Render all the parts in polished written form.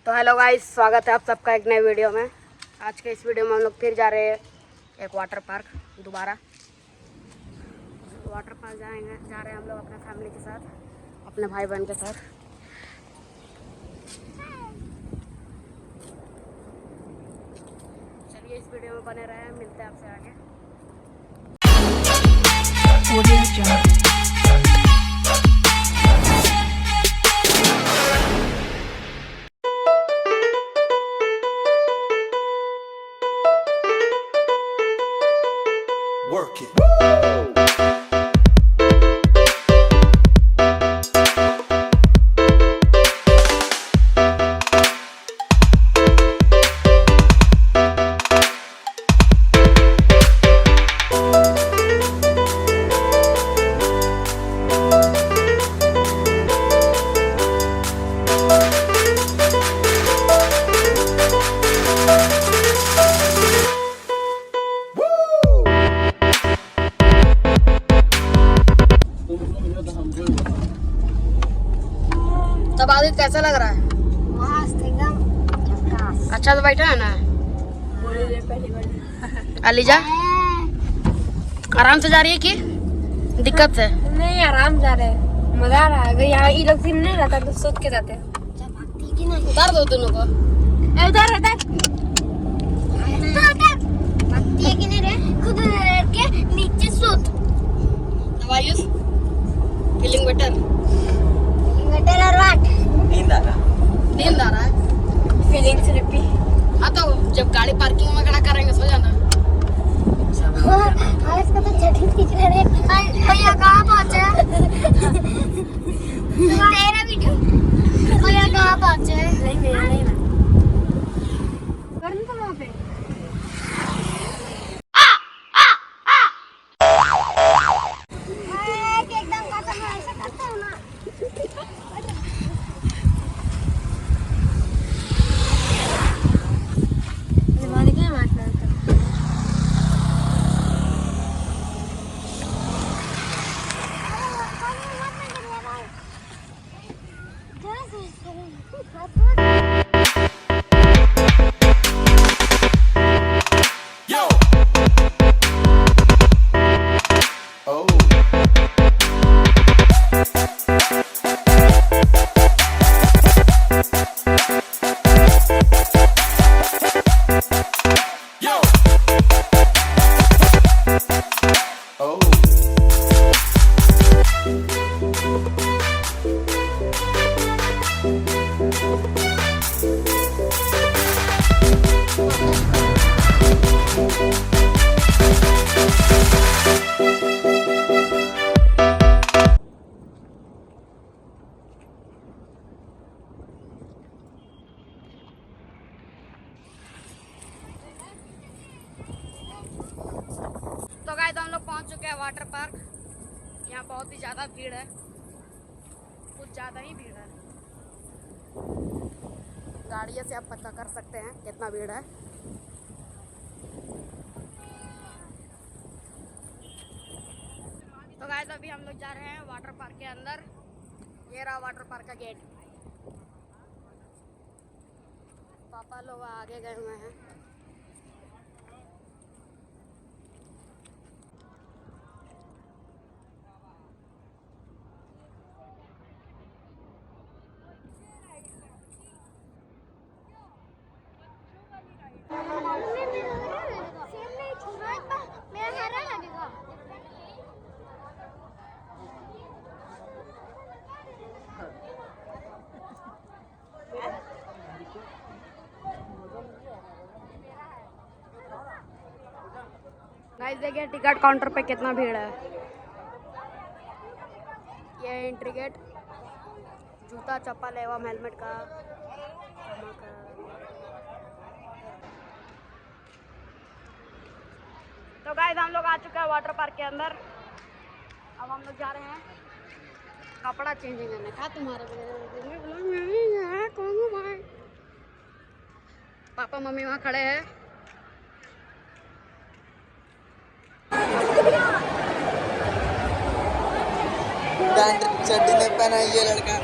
तो hello guys, स्वागत है आप सबका एक नए वीडियो में। आज के इस वीडियो में हम लोग फिर जा रहे हैं एक वाटर पार्क दोबारा। वाटर पार्क जा रहे हैं हम लोग अपने फैमिली के साथ, अपने भाई बहन के साथ। चलिए इस वीडियो में बने रहे, मिलते हैं आपसे आगे। Work it. तब आगे कैसा लग रहा है? मस्त एकदम। अच्छा तो बैठा है ना? अलीजा आराम से जा रही है कि दिक्कत से? नहीं, आराम जा रहे हैं, मजा आ रहा है। अगर यहाँ ये लोग सीन नहीं रहता तो सोच के जाते हैं। उतार दो दोनों को। उधर भक्ति की नहीं रहे, खुद के नीचे सोच। आयुष फीलिंग बेटर और व्हाट नींद आ रहा है। Feeling sleepy. हाँ तो जब गाड़ी पार्किंग में खड़ा करेंगे सो जाना। हाँ, इसका तो चटनी खींच रहे हैं। भैया कहाँ पहुँचे? तेरा वीडियो भैया कहाँ पहुँचे? नहीं करने तो वहाँ पे एकदम खत्म है, ऐसा करता हूँ ना। Yo. Oh. Yo. Oh. तो गाइस हम लोग पहुंच चुके हैं वाटर पार्क। यहाँ बहुत ही ज़्यादा भीड़ है, कुछ ज़्यादा ही भीड़ है। गाड़ियों से आप पता कर सकते हैं कितना भीड़ है। तो गाइस अभी हम लोग जा रहे हैं वाटर पार्क के अंदर। ये रहा वाटर पार्क का गेट। पापा लोग आगे गए हुए हैं। गाइस देखिए टिकट काउंटर पे कितना भीड़ है। ये एंट्री गेट, जूता चप्पल एवं हेलमेट का। तो गाइस हम लोग आ चुके हैं वाटर पार्क के अंदर। अब हम लोग जा रहे हैं कपड़ा चेंजिंग करने। क्या तुम्हारे पापा मम्मी वहाँ खड़े हैं। पैंट शर्ट नहीं पहना ये लड़का।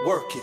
Work it.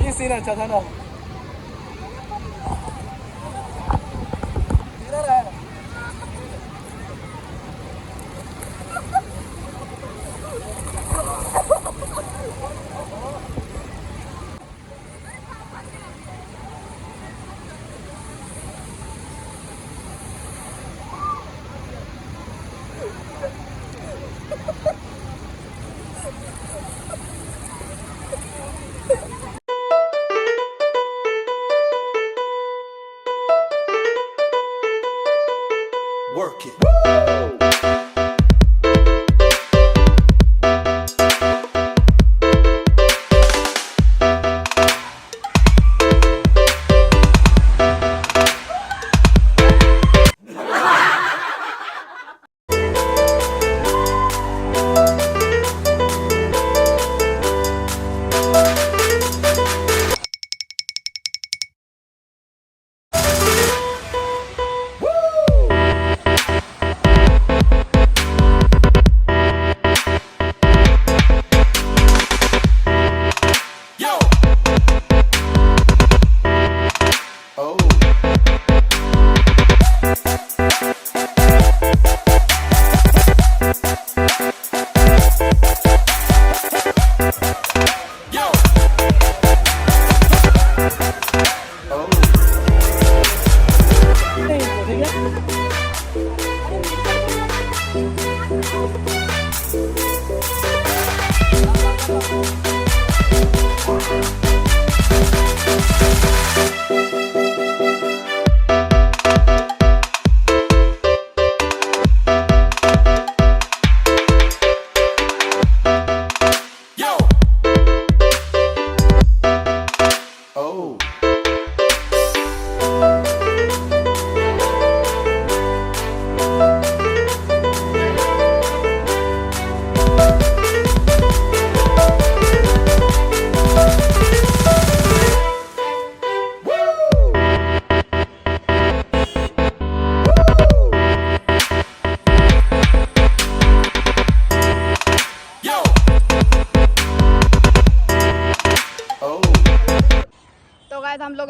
ये सीन अच्छा था ना Work it.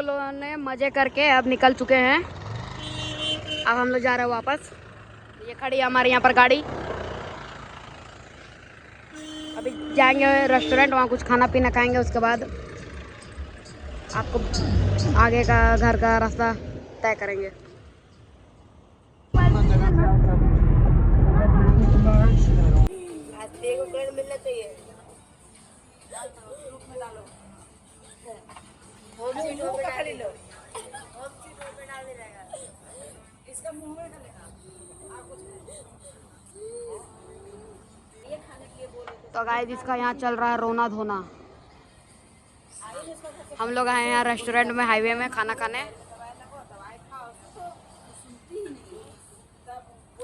लोगों ने मजे करके अब निकल चुके हैं। अब हम लोग जा रहे हैं वापस। ये खड़ी है हमारे यहाँ पर गाड़ी। अभी जाएंगे रेस्टोरेंट, वहाँ कुछ खाना पीना खाएंगे। उसके बाद आपको आगे का घर का रास्ता तय करेंगे। मिलना चाहिए। इसका मुंह में डालेगा। तो गाइस इसका यहाँ चल रहा है रोना धोना। हम लोग आए हैं रेस्टोरेंट में, हाईवे में खाना खाने।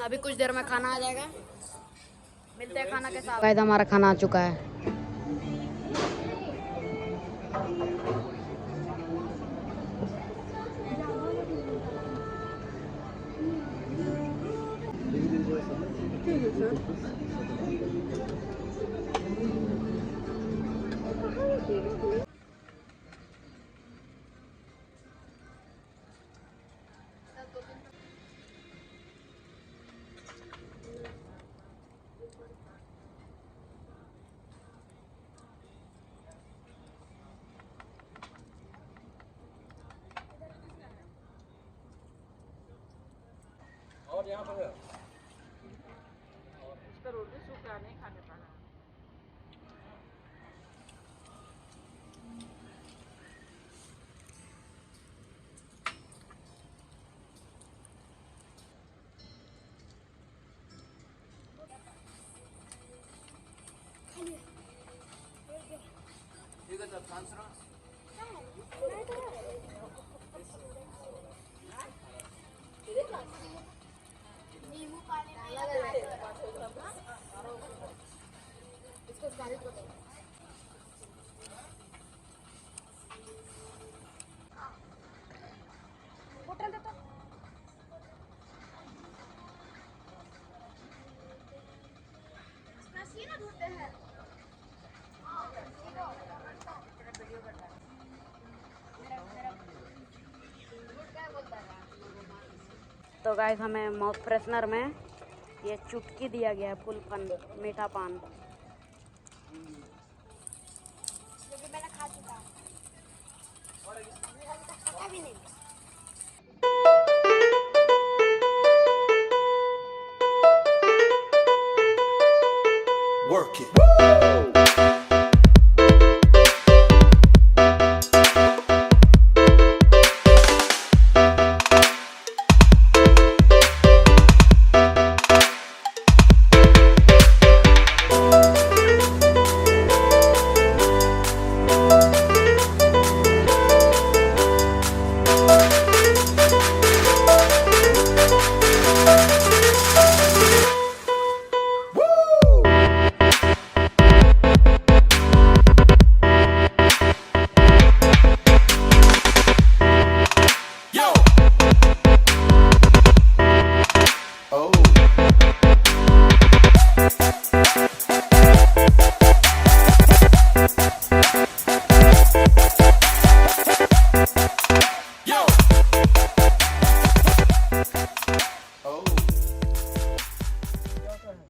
अभी कुछ देर में खाना आ जाएगा, मिलते हैं खाना के साथ। गाइस हमारा खाना आ चुका है। और यहाँ पर है। इसका रोटी सूखा नहीं खाने पाना। ठीक है सर, ट्रांसफर तो गाइस हमें माउथ फ्रेशनर में ये चुटकी दिया गया है, फुल फन मीठा पान।